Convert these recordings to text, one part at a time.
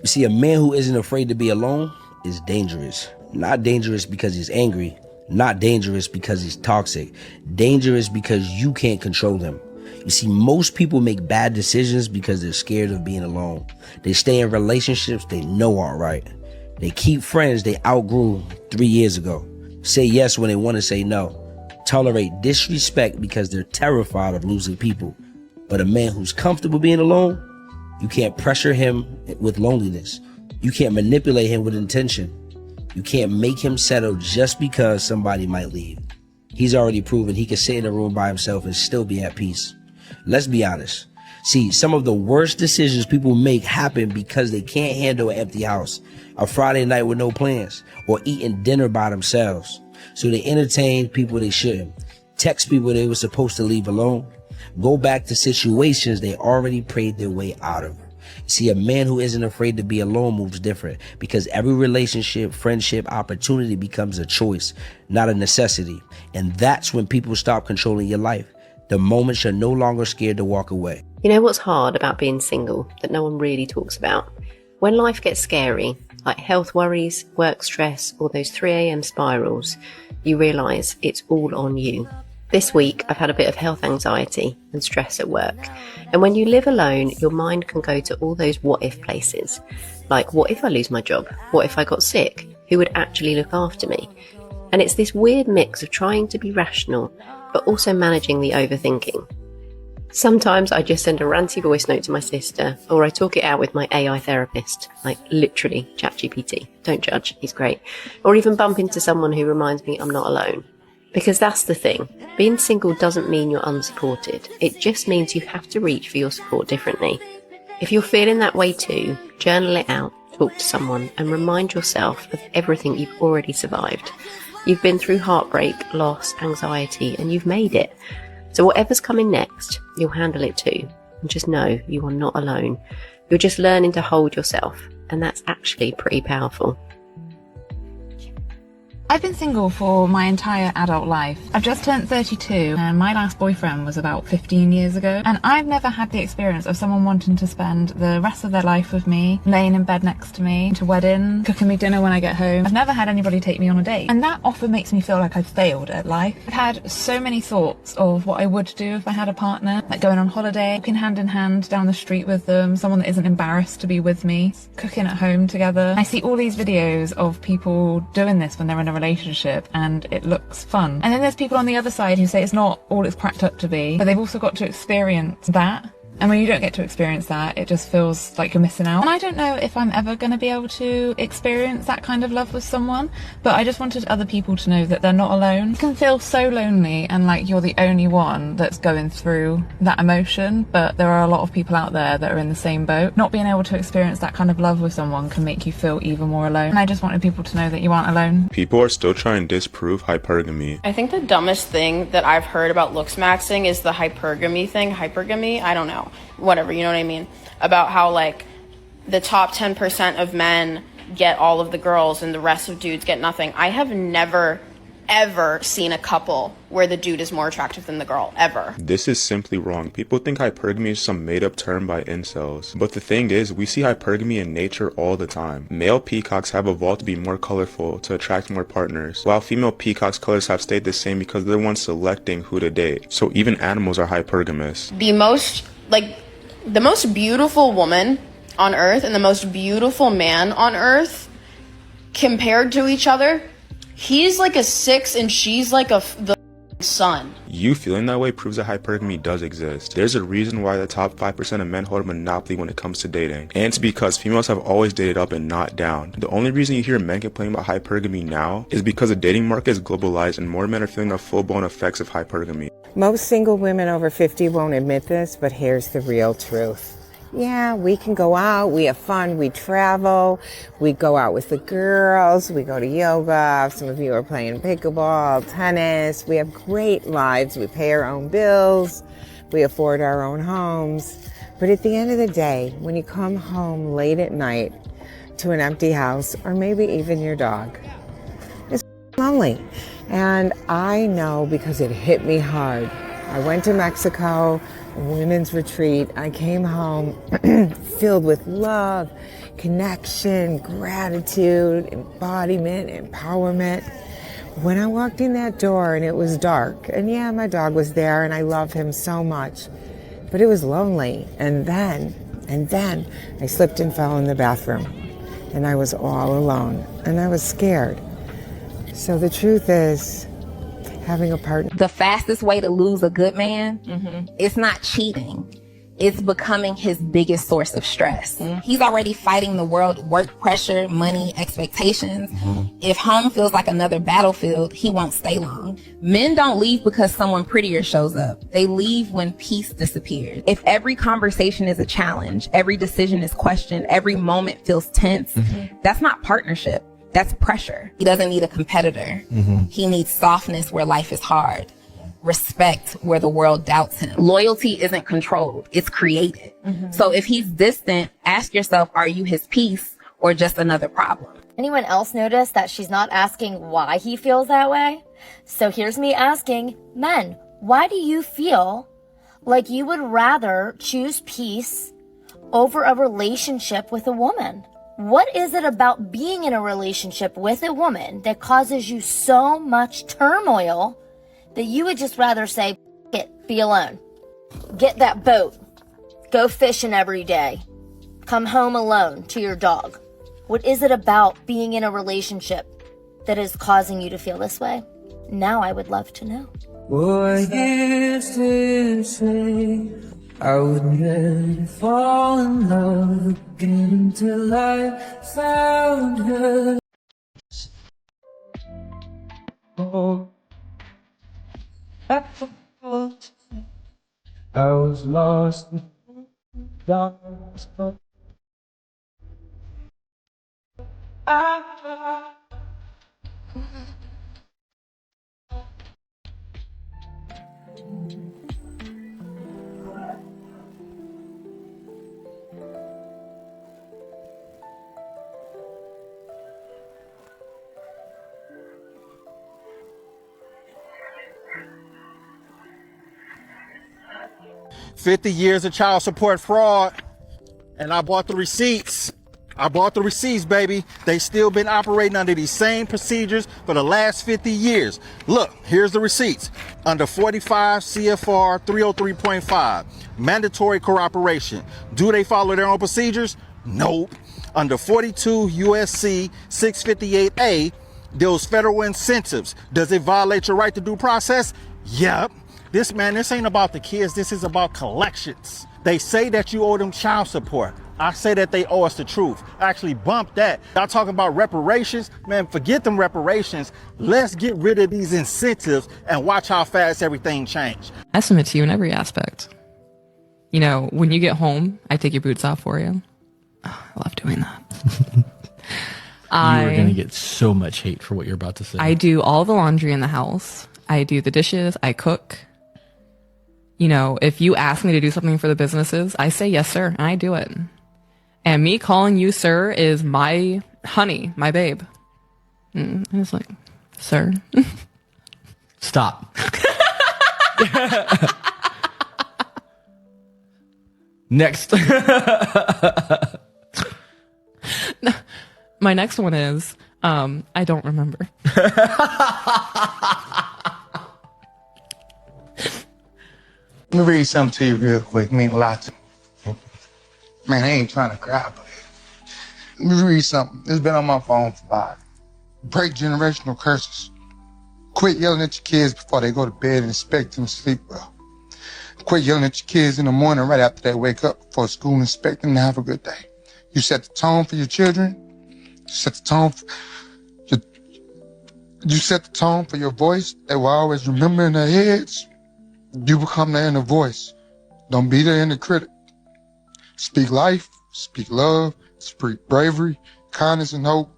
You see, a man who isn't afraid to be alone is dangerous. Not dangerous because he's angry. Not dangerous because he's toxic. Dangerous because you can't control him. You see, most people make bad decisions because they're scared of being alone. They stay in relationships they know aren't right. They keep friends they outgrew 3 years ago. Say yes when they want to say no. Tolerate disrespect because they're terrified of losing people. But a man who's comfortable being alone, you can't pressure him with loneliness. You can't manipulate him with intention. You can't make him settle just because somebody might leave. He's already proven he can sit in a room by himself and still be at peace. Let's be honest. See, some of the worst decisions people make happen because they can't handle an empty house, a Friday night with no plans, or eating dinner by themselves. So they entertain people they shouldn't, text people they were supposed to leave alone, go back to situations they already prayed their way out of. See, a man who isn't afraid to be alone moves different because every relationship, friendship, opportunity becomes a choice, not a necessity. And that's when people stop controlling your life. The moments you're no longer scared to walk away. You know what's hard about being single that no one really talks about? When life gets scary, like health worries, work stress, or those 3 a.m. spirals, you realise it's all on you. This week, I've had a bit of health anxiety and stress at work. And when you live alone, your mind can go to all those what-if places. Like, what if I lose my job? What if I got sick? Who would actually look after me? And it's this weird mix of trying to be rational, but also managing the overthinking. Sometimes I just send a ranty voice note to my sister, or I talk it out with my AI therapist, like literally ChatGPT. Don't judge, he's great. Or even bump into someone who reminds me I'm not alone. Because that's the thing. Being single doesn't mean you're unsupported. It just means you have to reach for your support differently. If you're feeling that way too, journal it out, talk to someone, and remind yourself of everything you've already survived. You've been through heartbreak, loss, anxiety, and you've made it. So whatever's coming next, you'll handle it too. And just know you are not alone. You're just learning to hold yourself, and that's actually pretty powerful. I've been single for my entire adult life. I've just turned 32 and my last boyfriend was about 15 years ago. And I've never had the experience of someone wanting to spend the rest of their life with me, laying in bed next to me, to wedding, cooking me dinner when I get home. I've never had anybody take me on a date. And that often makes me feel like I've failed at life. I've had so many thoughts of what I would do if I had a partner, like going on holiday, walking hand in hand down the street with them, someone that isn't embarrassed to be with me, cooking at home together. I see all these videos of people doing this when they're in a relationship and it looks fun. And then there's people on the other side who say it's not all it's cracked up to be, but they've also got to experience that. And when you don't get to experience that, it just feels like you're missing out. And I don't know if I'm ever going to be able to experience that kind of love with someone, but I just wanted other people to know that they're not alone. You can feel so lonely and like you're the only one that's going through that emotion, but there are a lot of people out there that are in the same boat. Not being able to experience that kind of love with someone can make you feel even more alone. And I just wanted people to know that you aren't alone. People are still trying to disprove hypergamy. I think the dumbest thing that I've heard about looks maxing is the hypergamy thing. Hypergamy? I don't know. Whatever, you know what I mean? About how, like, the top 10% of men get all of the girls and the rest of dudes get nothing. I have never, ever seen a couple where the dude is more attractive than the girl, ever. This is simply wrong. People think hypergamy is some made-up term by incels. But the thing is, we see hypergamy in nature all the time. Male peacocks have evolved to be more colorful to attract more partners, while female peacocks' colors have stayed the same because they're the ones selecting who to date. So even animals are hypergamous. The most beautiful woman on earth and the most beautiful man on earth compared to each other, he's like a 6 and she's like the sun. You feeling that way proves that hypergamy does exist. There's a reason why the top 5% of men hold a monopoly when it comes to dating. And it's because females have always dated up and not down. The only reason you hear men complain about hypergamy now is because the dating market is globalized and more men are feeling the full-blown effects of hypergamy. Most single women over 50 won't admit this, but here's the real truth. Yeah, we can go out, we have fun, we travel, we go out with the girls, we go to yoga, some of you are playing pickleball, tennis, we have great lives, we pay our own bills, we afford our own homes. But at the end of the day, when you come home late at night to an empty house, or maybe even your dog, it's lonely. And I know because it hit me hard. I went to Mexico, a women's retreat. I came home filled with love connection, gratitude, embodiment, empowerment. When I walked in that door and it was dark, and yeah, my dog was there and I love him so much, but it was lonely. And then I slipped and fell in the bathroom and I was all alone and I was scared. So the truth is, having a partner. The fastest way to lose a good man, it's not cheating. It's becoming his biggest source of stress. He's already fighting the world, work pressure, money, expectations. If home feels like another battlefield, he won't stay long. Men don't leave because someone prettier shows up. They leave when peace disappears. If every conversation is a challenge, every decision is questioned, every moment feels tense, that's not partnership. That's pressure. He doesn't need a competitor. He needs softness where life is hard. Respect where the world doubts him. Loyalty isn't controlled, it's created. So if he's distant, ask yourself, are you his piece or just another problem? Anyone else notice that she's not asking why he feels that way? So here's me asking, men, why do you feel like you would rather choose peace over a relationship with a woman? What is it about being in a relationship with a woman that causes you so much turmoil that you would just rather say, "F it, be alone. Get that boat. Go fishing every day. Come home alone to your dog"? What is it about being in a relationship that is causing you to feel this way? Now I would love to know. What used to say I would never fall in love again until I found her. Oh, I was lost in darkness. $50 years of child support fraud, and I bought the receipts. Baby. They still been operating under these same procedures for the last 50 years. Look, here's the receipts. Under 45 CFR 303.5, mandatory cooperation. Do they follow their own procedures? Nope. Under 42 USC 658A, those federal incentives. Does it violate your right to due process? Yep. This ain't about the kids. This is about collections. They say that you owe them child support. I say that they owe us the truth. Actually, bump that. Y'all talking about reparations? Man, forget them reparations. Let's get rid of these incentives and watch how fast everything change. I submit to you in every aspect. You know, when you get home, I take your boots off for you. Oh, I love doing that. You're going to get so much hate for what you're about to say. I do all the laundry in the house. I do the dishes. I cook. You know, if you ask me to do something for the businesses, I say yes, sir, and I do it. And me calling you sir is my honey, my babe. And it's like, sir. Stop. Next. My next one is, I don't remember. Let me read something to you real quick. It means a lot to me. Man, I ain't trying to cry, but let me read something. It's been on my phone for a while. Break generational curses. Quit yelling at your kids before they go to bed and expect them to sleep well. Quit yelling at your kids in the morning right after they wake up before school and expect them to have a good day. You set the tone for your children. You set the tone for your voice. They will always remember in their heads. You become the inner voice. Don't be the inner critic. Speak life, speak love, speak bravery, kindness and hope.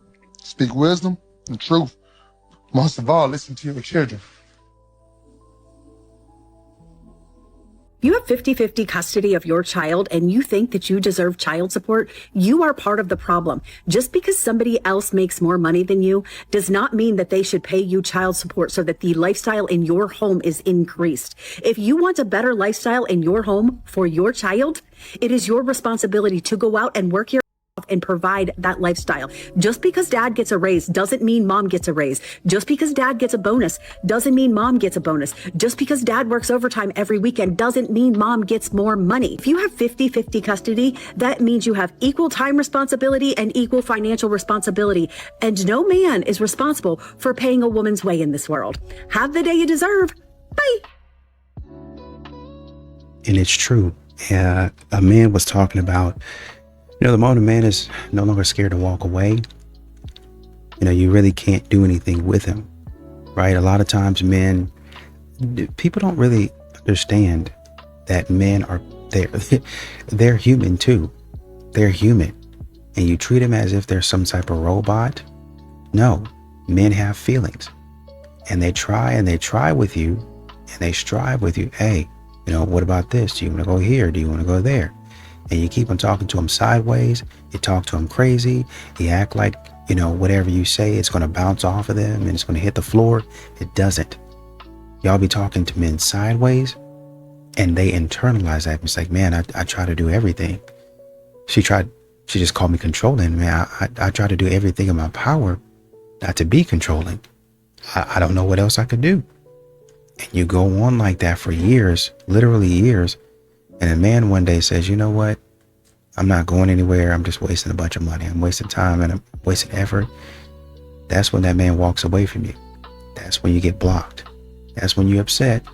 Speak wisdom and truth. Most of all, listen to your children. You have 50-50 custody of your child and you think that you deserve child support, you are part of the problem. Just because somebody else makes more money than you does not mean that they should pay you child support so that the lifestyle in your home is increased. If you want a better lifestyle in your home for your child, it is your responsibility to go out and work your and provide that lifestyle. Just because dad gets a raise doesn't mean mom gets a raise. Just because dad gets a bonus doesn't mean mom gets a bonus. Just because dad works overtime every weekend doesn't mean mom gets more money. If you have 50-50 custody, that means you have equal time responsibility and equal financial responsibility. And no man is responsible for paying a woman's way in this world. Have the day you deserve. Bye. And it's true. A man was talking about, the moment a man is no longer scared to walk away, you really can't do anything with him, right? A lot of times people don't really understand that men are, they're human too. They're human. And you treat them as if they're some type of robot. No, men have feelings. And they try with you, and they strive with you. Hey, what about this? Do you want to go here? Do you want to go there? And you keep on talking to him sideways. You talk to him crazy. You act like, whatever you say, it's going to bounce off of them and it's going to hit the floor. It doesn't. Y'all be talking to men sideways and they internalize that. It's like, man, I try to do everything. She just called me controlling. Man, I try to do everything in my power not to be controlling. I don't know what else I could do. And you go on like that for years, literally years. And a man one day says, you know what? I'm not going anywhere. I'm just wasting a bunch of money. I'm wasting time and I'm wasting effort. That's when that man walks away from you. That's when you get blocked. That's when you're upset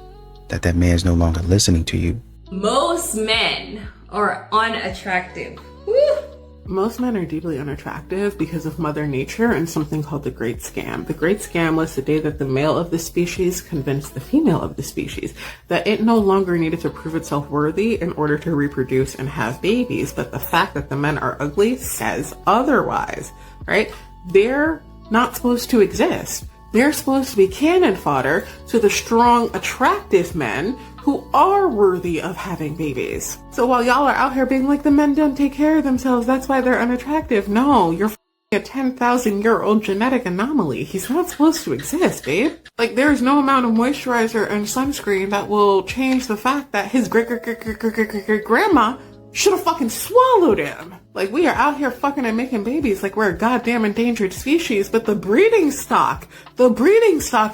that that man is no longer listening to you. Most men are unattractive. Woo! Most men are deeply unattractive because of Mother Nature and something called the Great Scam. The Great Scam was the day that the male of the species convinced the female of the species that it no longer needed to prove itself worthy in order to reproduce and have babies. But the fact that the men are ugly says otherwise, right? They're not supposed to exist. They're supposed to be cannon fodder to the strong, attractive men who are worthy of having babies. So while y'all are out here being like, the men don't take care of themselves, that's why they're unattractive. No, you're a 10,000-year-old genetic anomaly. He's not supposed to exist, babe. Like, there's no amount of moisturizer and sunscreen that will change the fact that his great-great-great-great-great-grandma should have fucking swallowed him. Like, we are out here fucking and making babies like we're a goddamn endangered species, but the breeding stock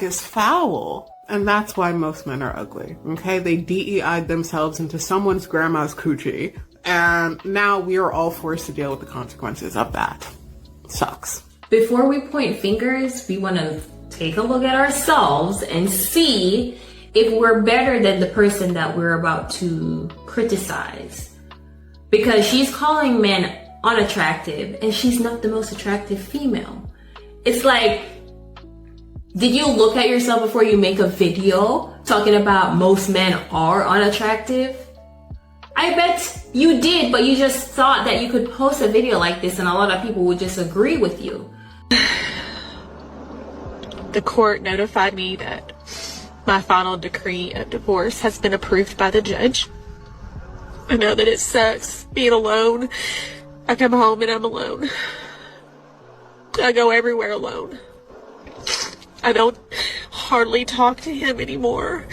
is foul. And that's why most men are ugly, okay? They DEI'd themselves into someone's grandma's coochie, and now we are all forced to deal with the consequences of that. Sucks. Before we point fingers, we want to take a look at ourselves and see if we're better than the person that we're about to criticize. Because she's calling men unattractive, and she's not the most attractive female. It's like, did you look at yourself before you make a video talking about most men are unattractive? I bet you did, but you just thought that you could post a video like this and a lot of people would just agree with you. The court notified me that my final decree of divorce has been approved by the judge. I know that it sucks being alone. I come home and I'm alone. I go everywhere alone. I don't hardly talk to him anymore.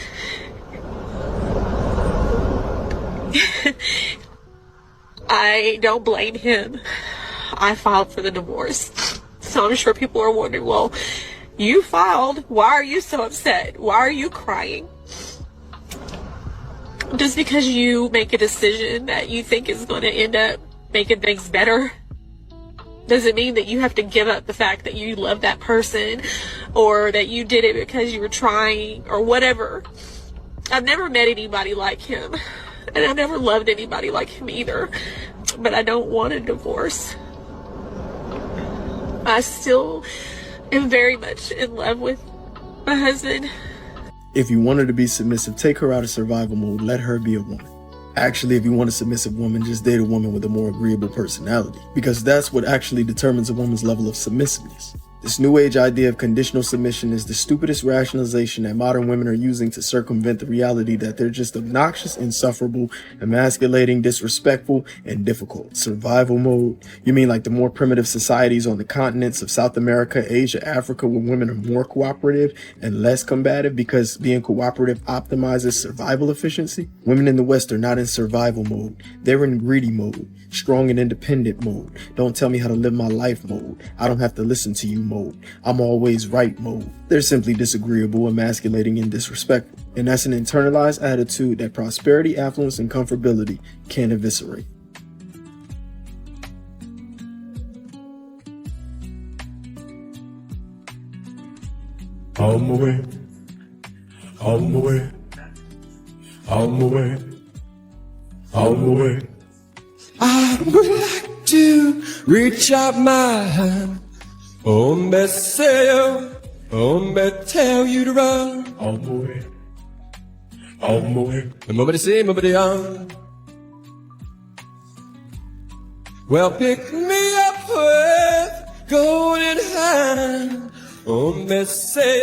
I don't blame him. I filed for the divorce. So I'm sure people are wondering, well, you filed. Why are you so upset? Why are you crying? Just because you make a decision that you think is going to end up making things better doesn't mean that you have to give up the fact that you love that person or that you did it because you were trying or whatever. I've never met anybody like him, and I've never loved anybody like him either, but I don't want a divorce. I still am very much in love with my husband. If you want her to be submissive, take her out of survival mode. Let her be a woman. Actually, if you want a submissive woman, just date a woman with a more agreeable personality, because that's what actually determines a woman's level of submissiveness. This new age idea of conditional submission is the stupidest rationalization that modern women are using to circumvent the reality that they're just obnoxious, insufferable, emasculating, disrespectful, and difficult. Survival mode? You mean like the more primitive societies on the continents of South America, Asia, Africa, where women are more cooperative and less combative because being cooperative optimizes survival efficiency? Women in the West are not in survival mode. They're in greedy mode, strong and independent mode. Don't tell me how to live my life mode. I don't have to listen to you mode. I'm always right mode. They're simply disagreeable, emasculating, and disrespectful. And that's an internalized attitude that prosperity, affluence, and comfortability can't eviscerate. On my way, on my way, on my way, on my way. I would like to reach out my hand. Oh, me say oh, me tell you to run. On my way, on my way. Nobody say, nobody on. Well, pick me up with golden hand. Oh, me say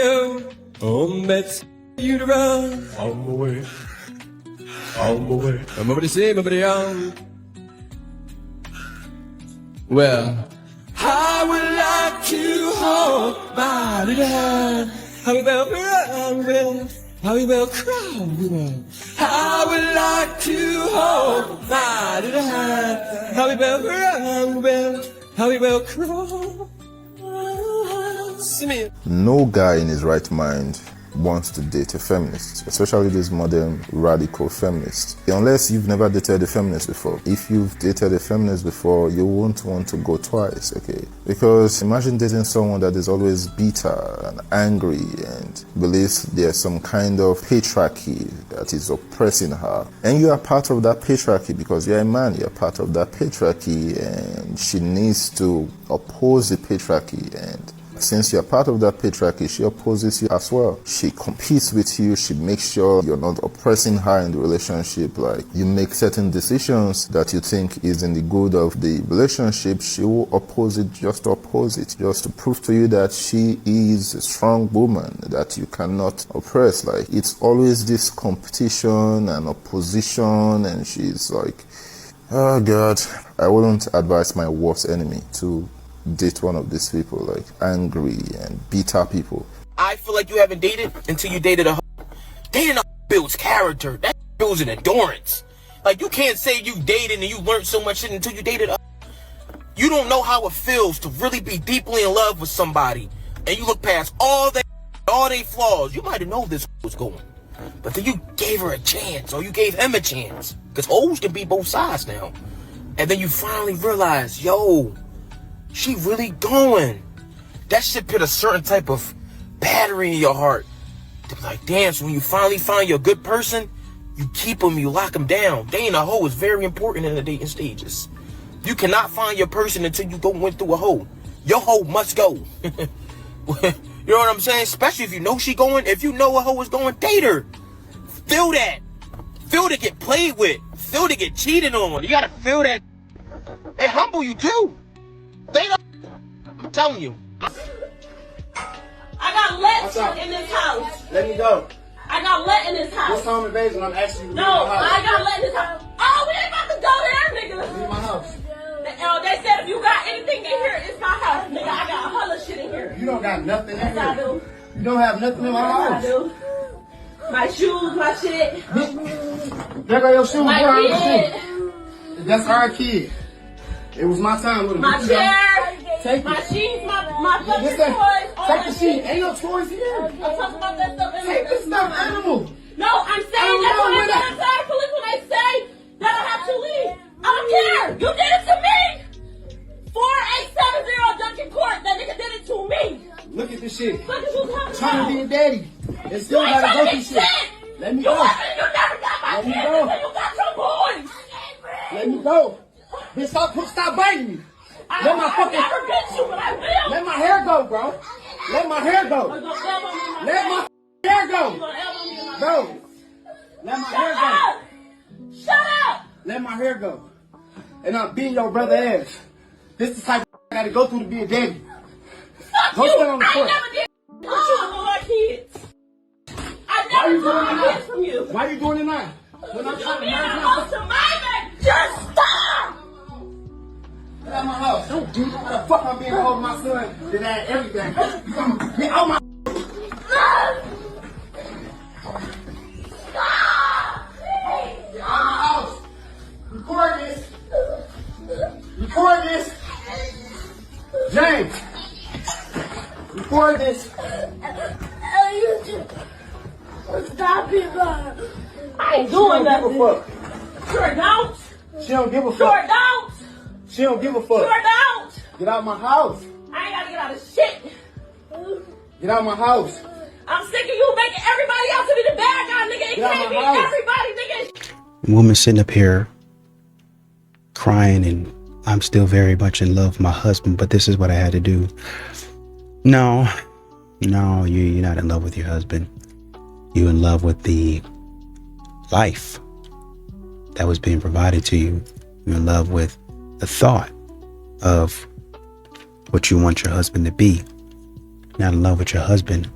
oh, me tell you to run. On my way, on my way. Nobody say, nobody on. Well, I would like to hold my little hand. How we will cry, how we will cry. I would like to hold my little hand. How we will cry, how we will cry. No guy in his right mind wants to date a feminist, especially these modern radical feminists. Unless you've never dated a feminist before. If you've dated a feminist before, you won't want to go twice, okay? Because imagine dating someone that is always bitter and angry and believes there's some kind of patriarchy that is oppressing her. And you are part of that patriarchy because you're a man, you're part of that patriarchy, and she needs to oppose the patriarchy. And since you're part of that patriarchy, she opposes you as well. She competes with you. She makes sure you're not oppressing her in the relationship. Like, you make certain decisions that you think is in the good of the relationship, she will oppose it, just to oppose it, just to prove to you that she is a strong woman that you cannot oppress. Like, it's always this competition and opposition, and she's like, oh God, I wouldn't advise my worst enemy to date one of these people, like angry and bitter people. I feel like you haven't dated until you dated a hoe. Dating a hoe builds character. That builds an endurance. Like, you can't say you dated and you learned so much shit until you dated a hoe. You don't know how it feels to really be deeply in love with somebody and you look past all their flaws. You might have known this was going, but then you gave her a chance, or you gave him a chance, because hoes can be both sides now. And then you finally realize, yo, she really going. That shit put a certain type of battery in your heart to be like, damn. So when you finally find your good person, you keep them, you lock them down. Dating a hoe is very important in the dating stages. You cannot find your person until you went through a hoe. Your hoe must go. You know what I'm saying? Especially if you know she going. If you know a hoe is going, date her. Feel that. Feel to get played with. Feel to get cheated on. You gotta feel that. They humble you too. They don't. I'm telling you. I got let in this house. Let me go. I got let in this house. What's home and basil? I'm asking you to No, leave my house. I got let in this house. Oh, we ain't about to go there, nigga. Leave my house. They said if you got anything in here, it's my house, nigga. I got a hella shit in here. You don't got nothing in Yes, here. I do. You don't have nothing in my Yes, house. I do. My shoes, my shit. There go your shoes. My bro. kid. That's our kid. It was my time with him. My chair. Take my it. sheets, my fucking This thing. toys. all Take that the sheet. shit. Ain't no toys here. I'm talking about that stuff. Take this stuff, animal. No, I'm saying that's what I'm saying. I'm sorry, police, when they say that I have to leave. I don't care. You did it to me. 4870 Duncan Court. That nigga did it to me. Look at this shit. Look at you talking Trying to be a daddy. And still You ain't gotta go trying to through get shit. shit. Let me You go. never got my Let me kids go. until you got your boys. Let me go. Bitch, stop biting me. I Let my fucking never bit you, but I will. Let my hair go, bro. Let my hair go. You're gonna elbow me in my Let face. my hair You're go. gonna elbow me in my Bro. face. Let my Shut hair go. up. Shut up. Let my hair go. And I'm beating your brother ass. This is the type of I gotta go through to be a daddy. Fuck Fuck Go you. stand on the I court. never did with you for my kids. I never took my kids from you. Why you doing it now? When I'm You're trying to being marry a my host to my man. Just stop. Get out my house. Don't do what the fuck I'm being hold of my son. Did that everything. Get out my Get out my house. Record this. Record this. James. Record this. Stop it, man. I ain't doing nothing. Sure don't. She don't give a fuck. Sure don't. She don't give a fuck. Sure don't. Get out my house. I ain't gotta get out of shit. Get out my house. I'm sick of you making everybody else to be the bad guy, nigga. It Get out can't my be house. everybody, nigga. Woman sitting up here crying, and I'm still very much in love with my husband, but this is what I had to do. No, you're not in love with your husband. You're in love with the life that was being provided to you. You're in love with the thought of what you want your husband to be. Not in love with your husband.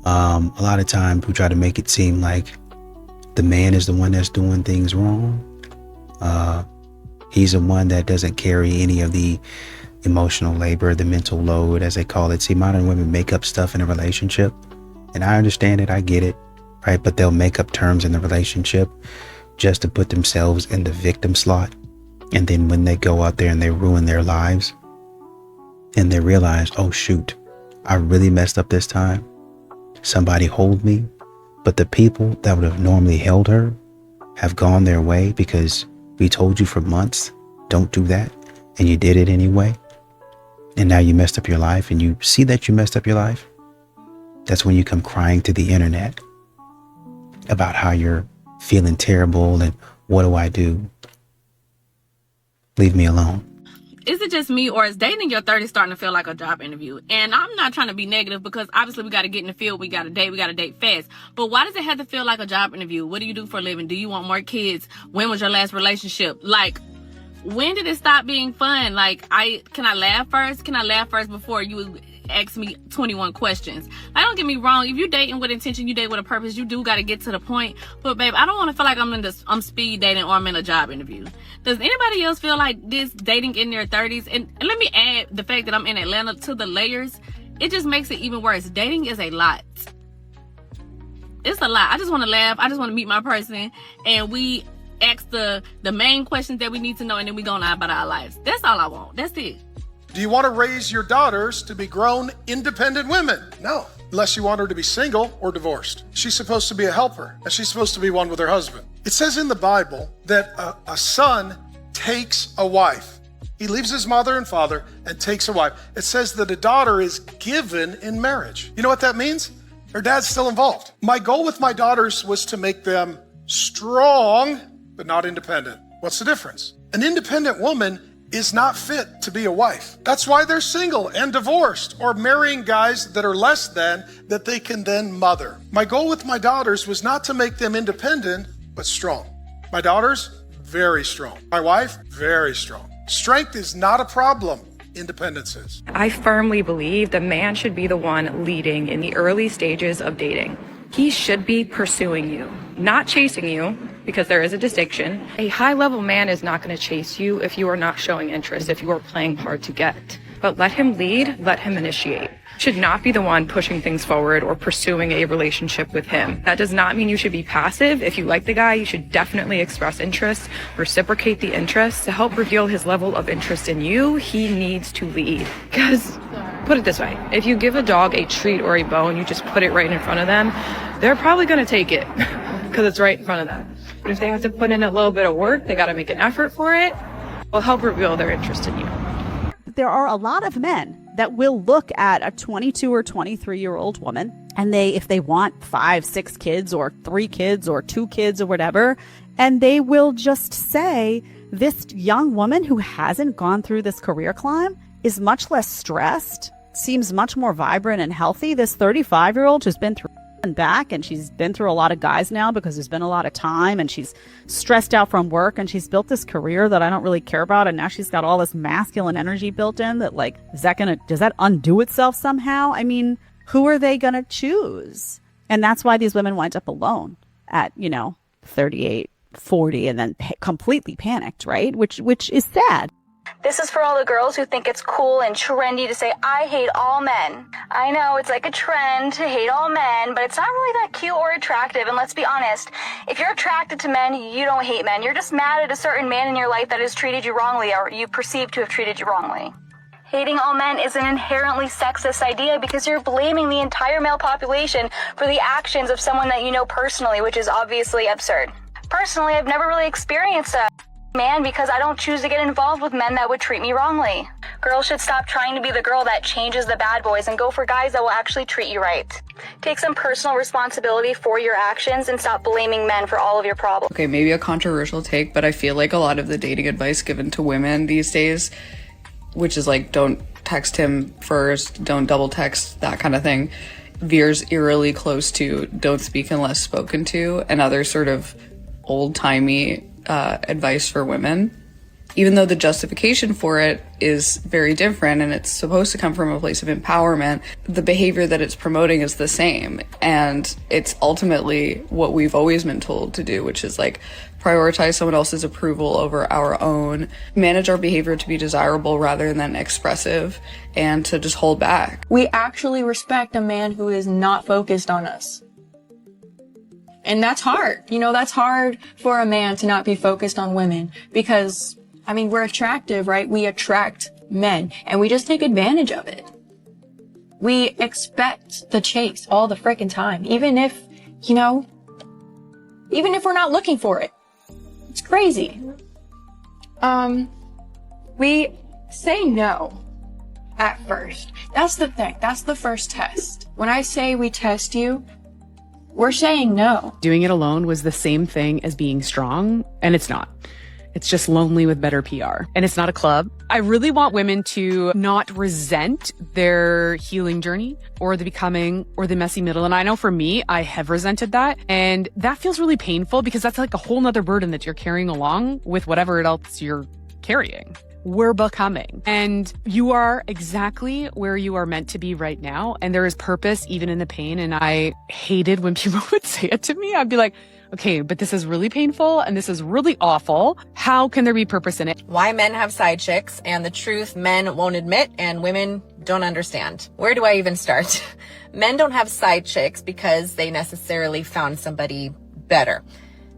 A lot of times we try to make it seem like the man is the one that's doing things wrong. He's the one that doesn't carry any of the emotional labor, the mental load, as they call it. See, modern women make up stuff in a relationship, and I understand it, I get it, right? But they'll make up terms in the relationship just to put themselves in the victim slot. And then when they go out there and they ruin their lives, and they realize, oh shoot, I really messed up this time. Somebody hold me. But the people that would have normally held her have gone their way because we told you for months, don't do that. And you did it anyway. And now you messed up your life, and you see that you messed up your life. That's when you come crying to the internet about how you're feeling terrible and what do I do? Leave me alone. Is it just me, or is dating in your 30s starting to feel like a job interview? And I'm not trying to be negative, because obviously we got to get in the field, we got to date fast. But why does it have to feel like a job interview? What do you do for a living? Do you want more kids? When was your last relationship? Like, when did it stop being fun? Like, can I laugh first? Can I laugh first before you ask me 21 questions? Like, don't get me wrong. If you dating with intention, you date with a purpose, you do got to get to the point. But babe, I don't want to feel like I'm speed dating or I'm in a job interview. Does anybody else feel like this dating in their 30s? And let me add the fact that I'm in Atlanta to the layers. It just makes it even worse. Dating is a lot. It's a lot. I just want to laugh. I just want to meet my person. And we ask the main questions that we need to know, and then we go on about our lives. That's all I want. That's it. Do you want to raise your daughters to be grown, independent women? No, unless you want her to be single or divorced. She's supposed to be a helper, and she's supposed to be one with her husband. It says in the Bible that a son takes a wife. He leaves his mother and father and takes a wife. It says that a daughter is given in marriage. You know what that means? Her dad's still involved. My goal with my daughters was to make them strong, but not independent. What's the difference? An independent woman is not fit to be a wife. That's why they're single and divorced, or marrying guys that are less than, that they can then mother. My goal with my daughters was not to make them independent, but strong. My daughters, very strong. My wife, very strong. Strength is not a problem. Independence is. I firmly believe the man should be the one leading in the early stages of dating. He should be pursuing you, not chasing you, because there is a distinction. A high-level man is not going to chase you if you are not showing interest, if you are playing hard to get. But let him lead, let him initiate. Should not be the one pushing things forward or pursuing a relationship with him. That does not mean you should be passive. If you like the guy, you should definitely express interest, reciprocate the interest. To help reveal his level of interest in you, he needs to lead. Because, put it this way, if you give a dog a treat or a bone, you just put it right in front of them, they're probably going to take it because it's right in front of them. But if they have to put in a little bit of work, they got to make an effort for it, will help reveal their interest in you. There are a lot of men that will look at a 22 or 23-year-old woman, and if they want 5, 6 kids or 3 kids or 2 kids or whatever, and they will just say, this young woman who hasn't gone through this career climb is much less stressed, seems much more vibrant and healthy. This 35-year-old who's been through back, and she's been through a lot of guys now because there's been a lot of time, and she's stressed out from work, and she's built this career that I don't really care about, and now she's got all this masculine energy built in that, like, does that undo itself somehow? I mean, who are they gonna choose? And that's why these women wind up alone at 38, 40, and then completely panicked, right? Which is sad. This is for all the girls who think it's cool and trendy to say, I hate all men. I know it's like a trend to hate all men, but it's not really that cute or attractive. And let's be honest, if you're attracted to men, you don't hate men. You're just mad at a certain man in your life that has treated you wrongly, or you perceive to have treated you wrongly. Hating all men is an inherently sexist idea because you're blaming the entire male population for the actions of someone that you know personally, which is obviously absurd. Personally, I've never really experienced a man because I don't choose to get involved with men that would treat me wrongly. Girls should stop trying to be the girl that changes the bad boys and go for guys that will actually treat you right. Take some personal responsibility for your actions and stop blaming men for all of your problems. Okay, maybe a controversial take, but I feel like a lot of the dating advice given to women these days, which is like, don't text him first, don't double text, that kind of thing, veers eerily close to don't speak unless spoken to, and other sort of old-timey advice for women, even though the justification for it is very different and it's supposed to come from a place of empowerment. The behavior that it's promoting is the same, and it's ultimately what we've always been told to do, which is like prioritize someone else's approval over our own, manage our behavior to be desirable rather than expressive, and to just hold back. We actually respect a man who is not focused on us. And that's hard. That's hard for a man to not be focused on women because, we're attractive, right? We attract men and we just take advantage of it. We expect the chase all the frickin' time, even if we're not looking for it. It's crazy. We say no at first. That's the thing. That's the first test. When I say we test you, we're saying no. Doing it alone was the same thing as being strong, and it's not. It's just lonely with better PR. And it's not a club. I really want women to not resent their healing journey or the becoming or the messy middle. And I know for me, I have resented that. And that feels really painful because that's like a whole nother burden that you're carrying along with whatever else you're carrying. We're becoming. And you are exactly where you are meant to be right now. And there is purpose even in the pain. And I hated when people would say it to me. I'd be like, okay, but this is really painful and this is really awful. How can there be purpose in it? Why men have side chicks and the truth men won't admit and women don't understand. Where do I even start? Men don't have side chicks because they necessarily found somebody better.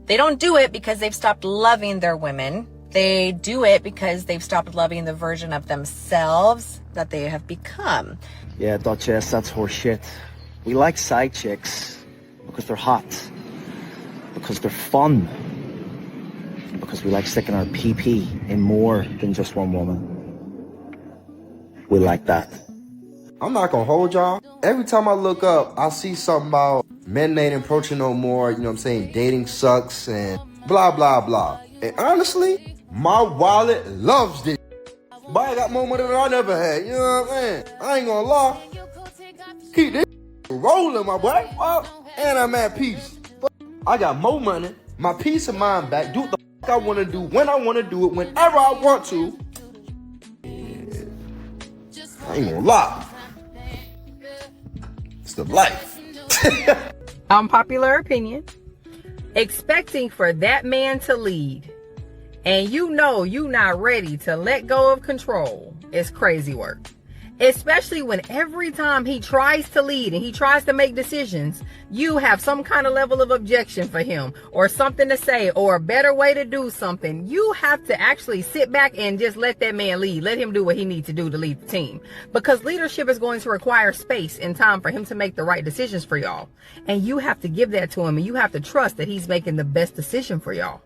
They don't do it because they've stopped loving their women. They do it because they've stopped loving the version of themselves that they have become. Yeah, Duchess, that's horseshit. We like side chicks because they're hot, because they're fun, because we like sticking our PP in more than just one woman. We like that. I'm not gonna hold y'all. Every time I look up, I see something about men ain't approaching no more, dating sucks and blah, blah, blah. And honestly, my wallet loves this. But I got more money than I never had, you know what I'm saying? I ain't gonna lie. Keep this rolling, my boy. And I'm at peace. I got more money, my peace of mind back, do what the fuck I wanna do, when I wanna do it, whenever I want to. I ain't gonna lie. It's the life. Unpopular opinion. Expecting for that man to lead and you not ready to let go of control is crazy work. Especially when every time he tries to lead and he tries to make decisions, you have some kind of level of objection for him or something to say or a better way to do something. You have to actually sit back and just let that man lead. Let him do what he needs to do to lead the team. Because leadership is going to require space and time for him to make the right decisions for y'all. And you have to give that to him and you have to trust that he's making the best decision for y'all.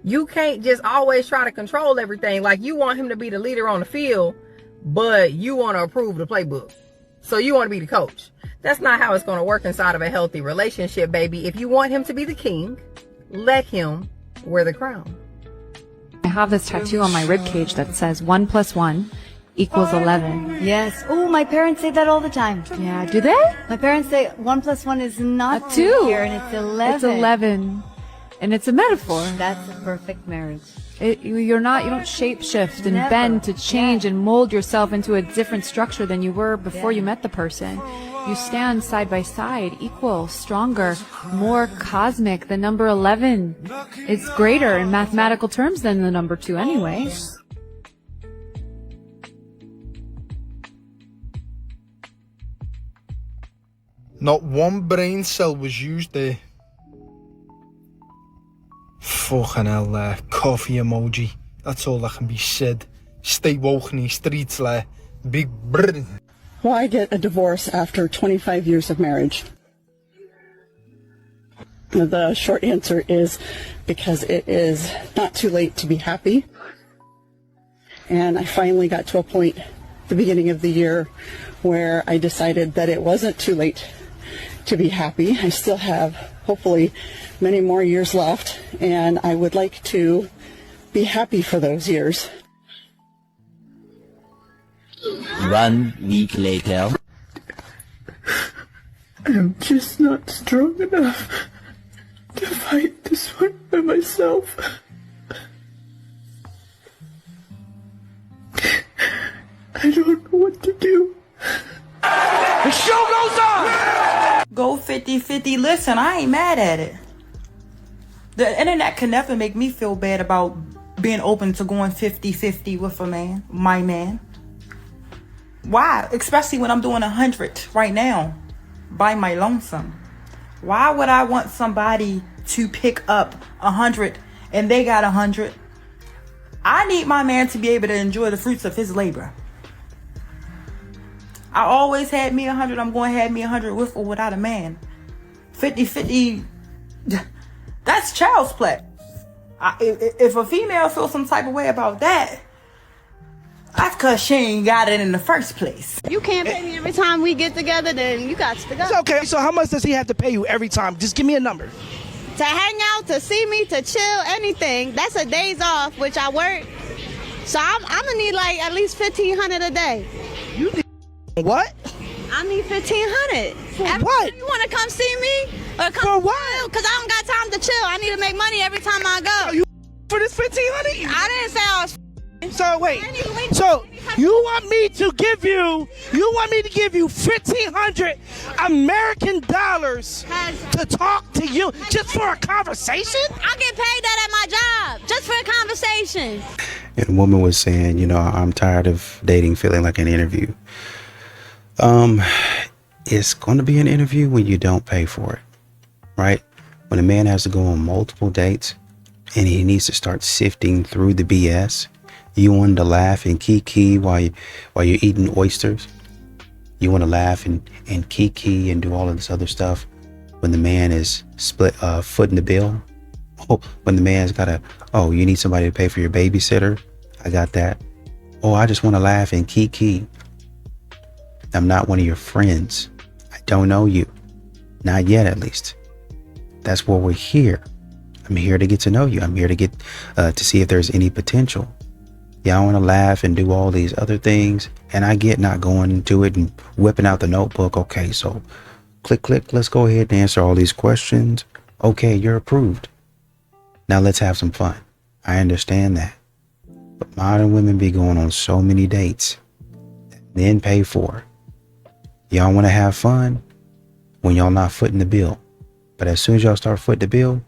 You can't just always try to control everything. Like you want him to be the leader on the field, but you want to approve the playbook. So you want to be the coach. That's not how it's going to work inside of a healthy relationship, baby. If you want him to be the king, let him wear the crown. I have this tattoo on my ribcage that says 1 + 1 equals 11. Yes. Oh, my parents say that all the time. Yeah, do they? My parents say 1 + 1 is not 2. here, and it's 11. It's 11. And it's a metaphor. That's a perfect marriage. You don't shape shift and Never. bend to change and mold yourself into a different structure than you were before you met the person. You stand side by side, equal, stronger, more cosmic. The number 11 is greater in mathematical terms than the number 2 anyway. Not one brain cell was used there. Fucking hell, coffee emoji. That's all that can be said. Stay woke in these streets, Big brr. Why get a divorce after 25 years of marriage? The short answer is because it is not too late to be happy. And I finally got to a point at the beginning of the year where I decided that it wasn't too late to be happy. I still have, hopefully, many more years left, and I would like to be happy for those years. 1 week later. I'm just not strong enough to fight this one by myself. I don't know what to do. The show goes on! Go 50-50. Listen, I ain't mad at it. The internet can never make me feel bad about being open to going 50-50 with a man, my man. Why? Especially when I'm doing 100 right now by my lonesome. Why would I want somebody to pick up 100 and they got 100? I need my man to be able to enjoy the fruits of his labor. I always had me 100. I'm going to have me 100 with or without a man. 50-50, that's child's play. If a female feels some type of way about that, that's because she ain't got it in the first place. You can't pay me every time we get together, then you got to go. It's okay. So how much does he have to pay you every time? Just give me a number. To hang out, to see me, to chill, anything. That's a days off, which I work. So I'm gonna need like at least $1,500 a day. You need what? I need $1,500. For what? You wanna come see me? Or come For what? Because I don't got time to chill. I need to make money every time I go. So you for this $1,500? I didn't say I was. So wait. So you want me to give you $1,500 American dollars to talk to you just for a conversation? I get paid that at my job just for a conversation. And a woman was saying, I'm tired of dating feeling like an interview. It's going to be an interview when you don't pay for it, right? When a man has to go on multiple dates and he needs to start sifting through the BS. You want to laugh and kiki while you're eating oysters. You want to laugh and kiki and do all of this other stuff when the man is footing the bill. Oh, when the man's got you need somebody to pay for your babysitter. I got that. Oh, I just want to laugh and kiki. I'm not one of your friends. I don't know you. Not yet, at least. That's why we're here. I'm here to get to know you. I'm here to get to see if there's any potential. Yeah, I want to laugh and do all these other things. And I get not going into it and whipping out the notebook. Okay, so click. Let's go ahead and answer all these questions. Okay, you're approved. Now let's have some fun. I understand that. But modern women be going on so many dates, then pay for. Y'all want to have fun when y'all not footing the bill. But as soon as y'all start footing the bill,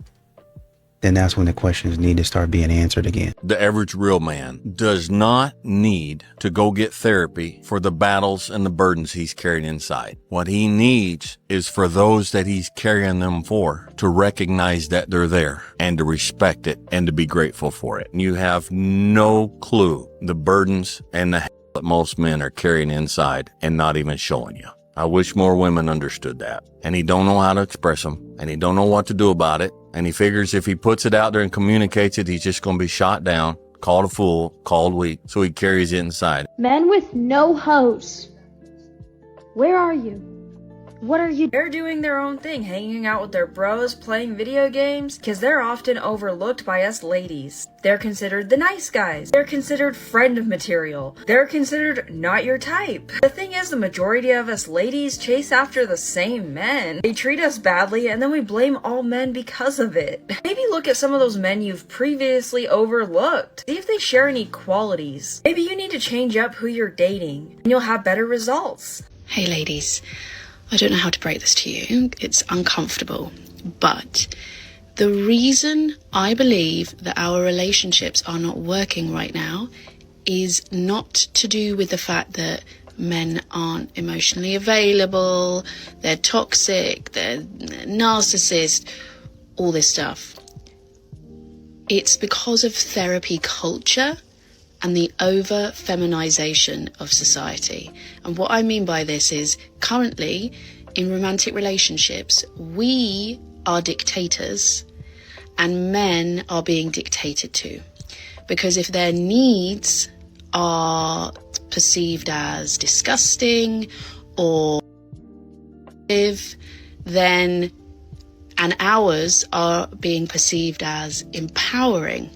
then that's when the questions need to start being answered again. The average real man does not need to go get therapy for the battles and the burdens he's carrying inside. What he needs is for those that he's carrying them for to recognize that they're there and to respect it and to be grateful for it. You have no clue the burdens and the that most men are carrying inside and not even showing you. I wish more women understood that. And he don't know how to express them, and he don't know what to do about it. And he figures if he puts it out there and communicates it, he's just going to be shot down, called a fool, called weak. So he carries it inside. Men with no hose. Where are you? What are you? They're doing their own thing, hanging out with their bros, playing video games, because they're often overlooked by us ladies. They're considered the nice guys. They're considered friend material. They're considered not your type. The thing is, the majority of us ladies chase after the same men. They treat us badly, and then we blame all men because of it. Maybe look at some of those men you've previously overlooked. See if they share any qualities. Maybe you need to change up who you're dating, and you'll have better results. Hey ladies, I don't know how to break this to you. It's uncomfortable, but the reason I believe that our relationships are not working right now is not to do with the fact that men aren't emotionally available, they're toxic, they're narcissists, all this stuff. It's because of therapy culture and the over-feminization of society. And what I mean by this is, currently, in romantic relationships, we are dictators and men are being dictated to. Because if their needs are perceived as disgusting or then, and ours are being perceived as empowering.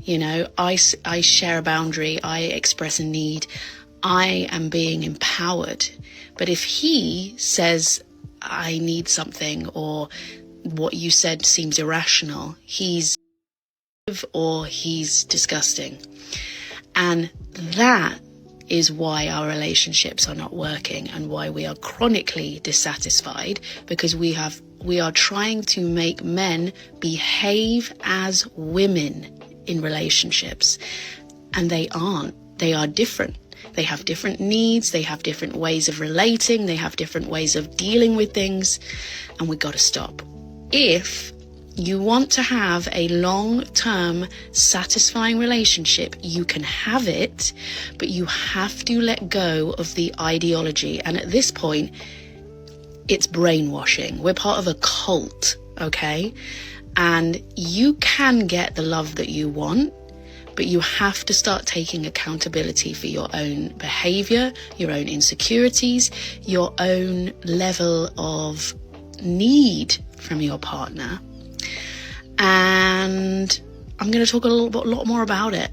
You know, I share a boundary, I express a need, I am being empowered. But if he says, I need something, or what you said seems irrational, he's disgusting. And that is why our relationships are not working and why we are chronically dissatisfied, because we are trying to make men behave as women in relationships, and they aren't. They are different. They have different needs, they have different ways of relating, they have different ways of dealing with things, and we got to stop. If you want to have a long-term satisfying relationship, you can have it, but you have to let go of the ideology. And at this point, it's brainwashing. We're part of a cult, okay? And you can get the love that you want, but you have to start taking accountability for your own behavior, your own insecurities, your own level of need from your partner. And I'm going to talk a lot more about it.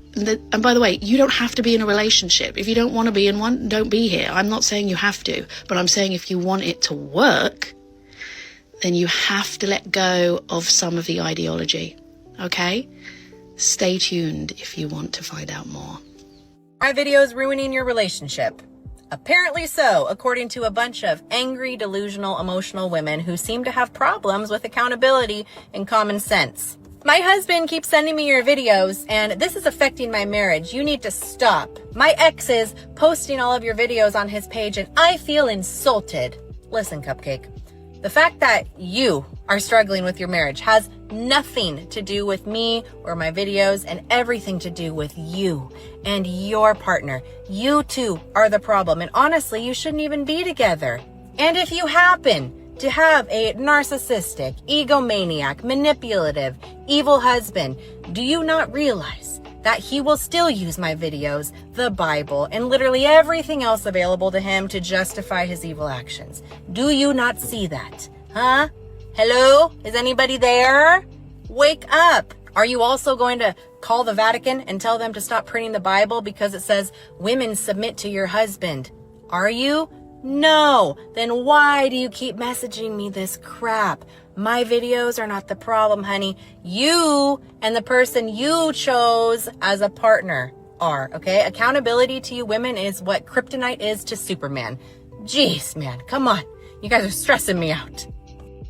And by the way, you don't have to be in a relationship. If you don't want to be in one, don't be here. I'm not saying you have to, but I'm saying if you want it to work, then you have to let go of some of the ideology, okay? Stay tuned if you want to find out more. My video is ruining your relationship. Apparently so, according to a bunch of angry, delusional, emotional women who seem to have problems with accountability and common sense. My husband keeps sending me your videos, and this is affecting my marriage. You need to stop. My ex is posting all of your videos on his page, and I feel insulted. Listen, Cupcake. The fact that you are struggling with your marriage has nothing to do with me or my videos, and everything to do with you and your partner. You two are the problem, and honestly, you shouldn't even be together. And if you happen to have a narcissistic, egomaniac, manipulative, evil husband, do you not realize that he will still use my videos, the Bible, and literally everything else available to him to justify his evil actions? Do you not see that? Huh? Hello? Is anybody there? Wake up. Are you also going to call the Vatican and tell them to stop printing the Bible because it says women submit to your husband? Are you? No. Then why do you keep messaging me this crap? My videos are not the problem, honey. You and the person you chose as a partner are, okay? Accountability to you women is what kryptonite is to Superman. Jeez, man, come on. You guys are stressing me out.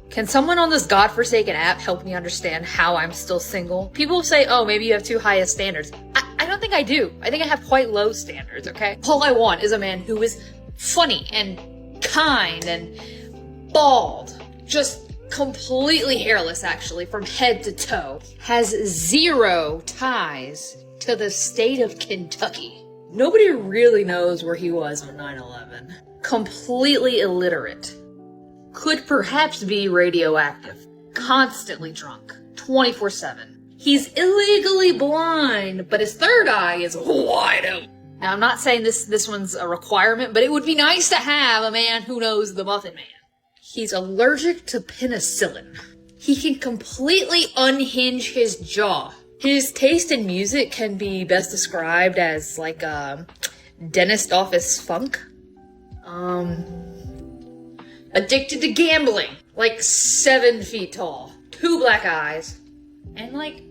Can someone on this godforsaken app help me understand how I'm still single? People say, oh, maybe you have too high of standards. I don't think I do. I think I have quite low standards, okay? All I want is a man who is funny and kind and bald. Just completely hairless, actually, from head to toe. Has zero ties to the state of Kentucky. Nobody really knows where he was on 9/11. Completely illiterate. Could perhaps be radioactive. Constantly drunk. 24/7. He's illegally blind, but his third eye is wide open. Now, I'm not saying this one's a requirement, but it would be nice to have a man who knows the Muffin Man. He's allergic to penicillin. He can completely unhinge his jaw. His taste in music can be best described as like a dentist office funk. Addicted to gambling. Like 7 feet tall. 2 black eyes. And like,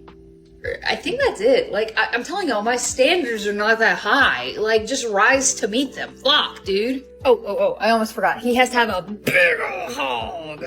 I think that's it. Like, I'm telling y'all, my standards are not that high. Like, just rise to meet them. Fuck, dude. Oh, I almost forgot. He has to have a big ol' hog.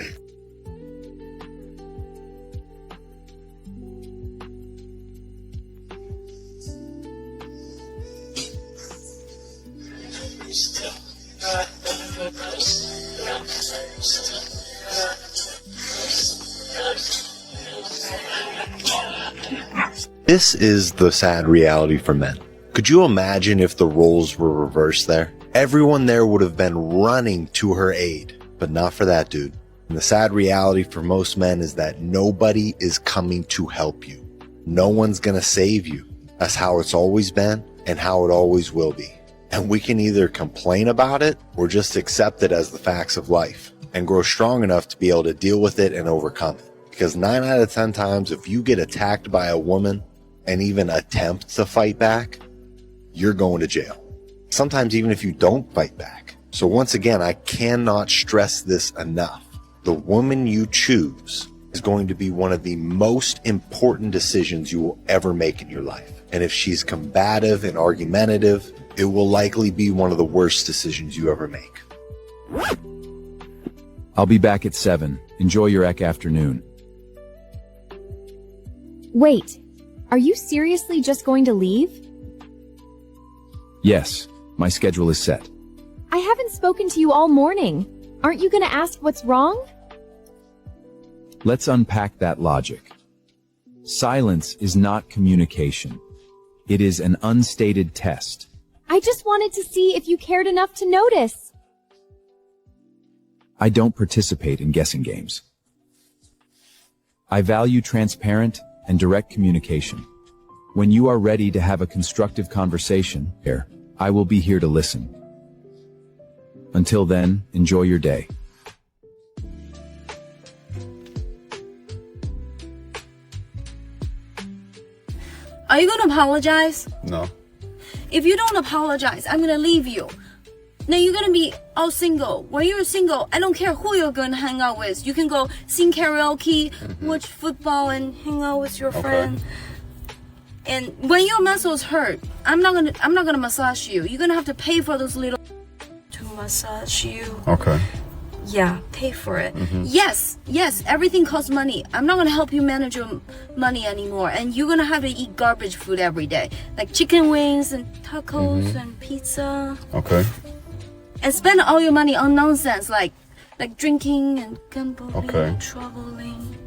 This is the sad reality for men. Could you imagine if the roles were reversed there? Everyone there would have been running to her aid, but not for that dude. And the sad reality for most men is that nobody is coming to help you. No one's gonna save you. That's how it's always been and how it always will be. And we can either complain about it or just accept it as the facts of life and grow strong enough to be able to deal with it and overcome it. Because 9 out of 10 times, if you get attacked by a woman and even attempt to fight back, you're going to jail. Sometimes even if you don't fight back. So once again, I cannot stress this enough. The woman you choose is going to be one of the most important decisions you will ever make in your life. And if she's combative and argumentative, it will likely be one of the worst decisions you ever make. I'll be back at 7. Enjoy your afternoon. Wait, are you seriously just going to leave? Yes, my schedule is set. I haven't spoken to you all morning. Aren't you going to ask what's wrong? Let's unpack that logic. Silence is not communication. It is an unstated test. I just wanted to see if you cared enough to notice. I don't participate in guessing games. I value transparent and direct communication. When you are ready to have a constructive conversation, I will be here to listen. Until then, enjoy your day. Are you gonna apologize? No. If you don't apologize, I'm gonna leave you. Now you're gonna be all single. When you're single, I don't care who you're gonna hang out with. You can go sing karaoke, watch football, and hang out with your friend. And when your muscles hurt, I'm not gonna massage you. You're gonna have to pay for those little to massage you. Okay. Yeah, pay for it. Yes, everything costs money. I'm not gonna help you manage your money anymore, and you're gonna have to eat garbage food every day, like chicken wings and tacos and pizza. Okay. And spend all your money on nonsense like drinking and gambling Okay. and traveling.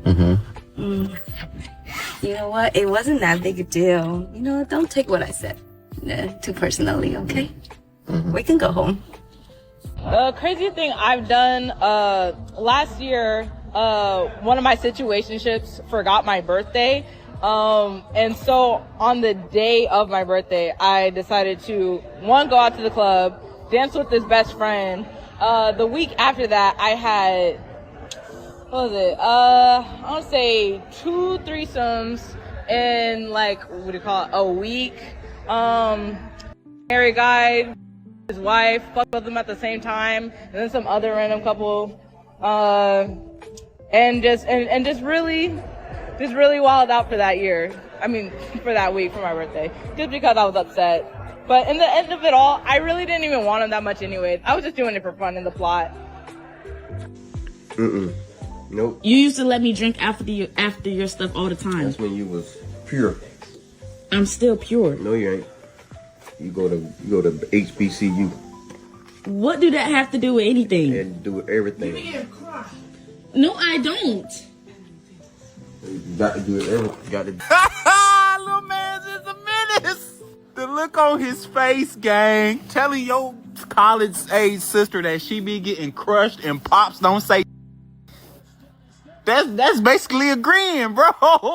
You know what? It wasn't that big a deal. You know, don't take what I said too personally, okay? We can go home. The craziest thing I've done, last year, one of my situationships forgot my birthday. And so on the day of my birthday, I decided to, go out to the club, dance with his best friend. The week after that, I had, I want to say 2 threesomes in a week. Married guy, his wife, fucked with them at the same time, and then some other random couple, and just really wilded out for that year. I mean, for that week, for my birthday, just because I was upset. But in the end of it all, I really didn't even want him that much anyway. I was just doing it for fun in the plot. Nope. You used to let me drink after your stuff all the time. That's when you was pure. I'm still pure. No, you ain't. You go to HBCU. What do that have to do with anything? And do everything. No, I don't. You got to do everything. You got to. Little man's is a menace. The look on his face, gang. Telling your college age sister that she be getting crushed and pops don't say. That's basically agreeing, bro.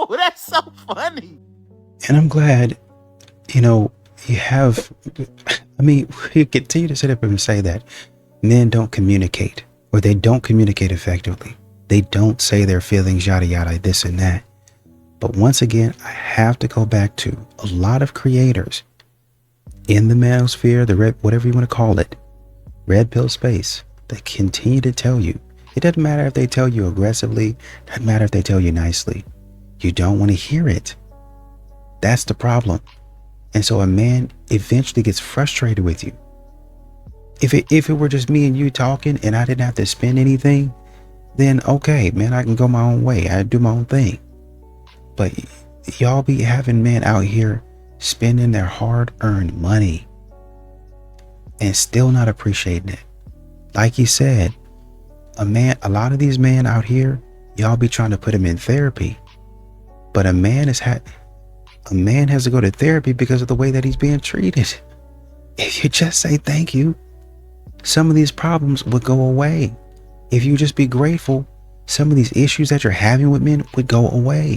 That's so funny. And I'm glad, you have, we continue to sit up and say that men don't communicate. or they don't communicate effectively. They don't say their feelings, yada, yada, this and that. But once again, I have to go back to a lot of creators in the manosphere, the red, whatever you want to call it, red pill space, that continue to tell you. It doesn't matter if they tell you aggressively, doesn't matter if they tell you nicely. You don't want to hear it. That's the problem. And so a man eventually gets frustrated with you. If it were just me and you talking and I didn't have to spend anything, then okay, man, I can go my own way. I do my own thing. But y'all be having men out here spending their hard-earned money and still not appreciating it. Like you said, a lot of these men out here, y'all be trying to put them in therapy. But a man has to go to therapy because of the way that he's being treated. If you just say thank you, some of these problems would go away. If you just be grateful, some of these issues that you're having with men would go away.